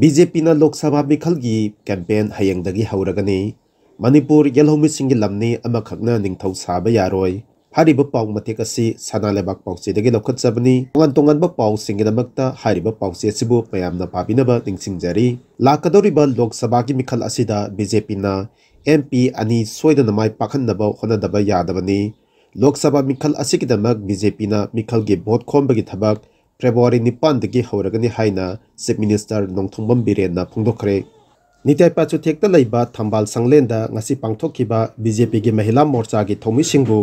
BJP na Lok Sabha Mikhalgi campaign hayangdagi hauragani Manipur yelhomisingi lamni amakhakna ningthau saba yaroi hariba paw matek asi sanalebak pawchedagi lokhatjabani tongan ba paw singidamakta hariba pawche sibu mayamna pabinaba ningsingjari lakadoriba Lok Sabha gi mikhal asida BJP na MP ani soidana mai pakhannaba honadaba yadabani Lok Sabha mikhal asigidamak BJP na mikhal gi vote khombagi thabak February 9 dagi hauragani haina Chief Minister Nongthombam Biren na phongdokhre Nitai Pachu Thekta Leiba Thambal Sanglenda ngasi pangthokkiba BJP gi Mahila Morcha gi thomi singbu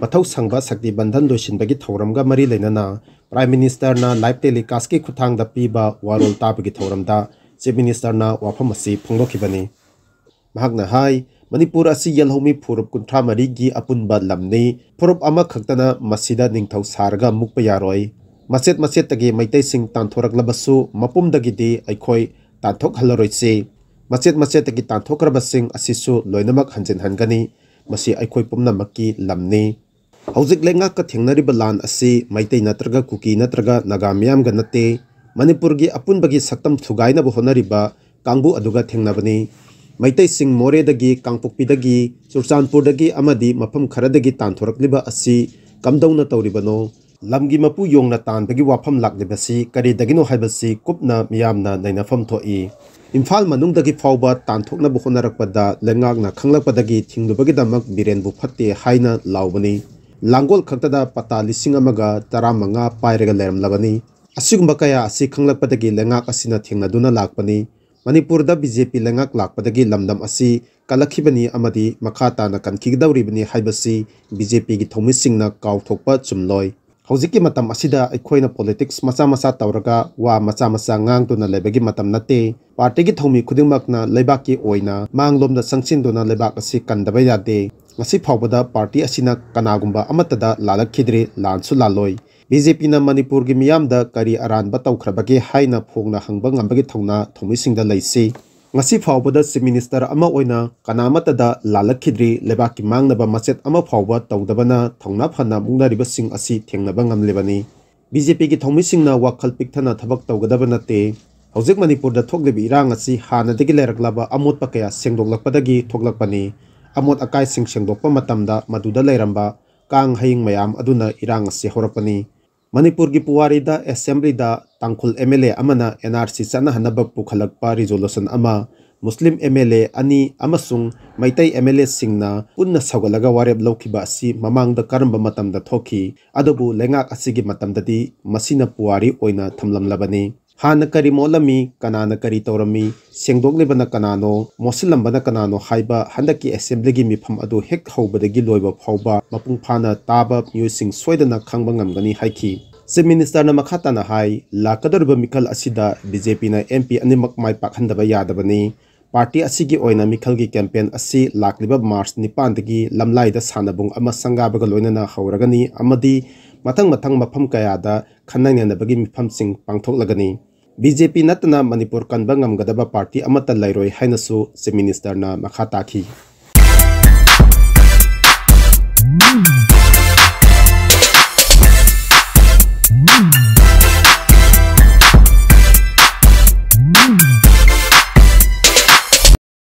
mathau sangba Sakti Bandhan loisinbagi thauramga mari leinana Prime Minister na live telecast ki khuthangda piba warol tabagi thauramda Chief Minister na wafam asi phongdokhibani Mahakna hai Manipur asi yelhomi phurup kunthra mari gi apunba lamni phurup ama khaktana masida ningthau sarga mukpa yaroi Maset tagi maitai sing tantorak labasu mapum dagidi aikhoi tanthok halaroichi maset tagi tanthok rabasing asisu loinamak hanjin hangani masi aikhoi pumna makki lamni haujik lenga ka thengnari balan asi maitai natraga kuki natraga nagamiam ga nate Manipur gi apun bagi saktam thugaina bo honari ba kangbu aduga thengnabani maitai sing more dagi kangpukpi dagi Churchanpur dagi amadi mapam khara dagi tanthorak liba asi kamdongna tawribano Lamgi mapu yong na tan bagi wafam lakdibasi kari dagino haibasi kupna miyamna nainafam thoi Imphal manung dagi fawba tanthokna buhonarakpada lengak na khanglakpadagi thingdubagi damak biren bu phatte haina lawbani Langgol khaktada pata lising amaga taramanga pairaga leramlabani asigumba kaya asi khanglakpadagi lengak asina thingnaduna lakpani Manipur da BJP lengak lakpadagi lamdam asi kalakhibani amadi makhata na kankigdawribani haibasi BJP gi thomisingna kawthokpa chumloi Hojiki matam asida aikhoina politics macha tawraga wa macha ngangtuna lebagi matam nate party gi thomi khudingmakna leibaki oina manglomda sangchinduna lebak asi kandaba yade ngasi phawbada party asina kanagumba amatada lalakhidre lansu laloi BJP na Manipur gi miyamda kari aranba tawkhrabagi haina phongna hangba ngambagi thongna thomisingda leisi ngasi phawbada Chief Minister ama oina kanamatada lalakhidri lebaki mangnaba machet ama phawba tawdabana thongna phana mungnariba sing asi thengnaba ngamlebani BJP gi thomisingna wakhal pikthana thabak tawgadaba nate hojik Manipur da thoklebi irang asi hanadagi leraklaba amot pakaya sengdoklakpadagi thoklakpani amot akai sing sengdokpa matamda maduda leiramba kang haing mayam aduna irang asi horakpani Manipur gi Puwari da Assembly da Tangkhul MLA amana NRC chana hanaba pukhalakpa resolution ama Muslim MLA ani amasung Maitai MLA singna punna sagalaga wareb lokhiba asi mamangda karamba matamda thoki adobu lengak asigi matamdadi masina Puwari oina thamlamlabani hana kari molami kanana kari tawrami sengdoklebana kanano mosilambana kanano haiba handaki assembly gi mifam adu hek hobadagi loiba phawba mapung phana taba musing soidana khangba ngamgani haiki Chief Minister na makhata na hai lakadorba mikhal asida BJP na MP animak mai pakhandaba yadabani party asigi oina mikhal gi campaign asi lakliba March 9 dagi lamlai da sanabung ama sangabaga loinana hauragani amadi mathang mafam kayada khannainabagi mifam sing pangthoklagani BJP natna Manipur kanba ngamgadaba party amata lairoi hainasu Chief Minister na makhata ki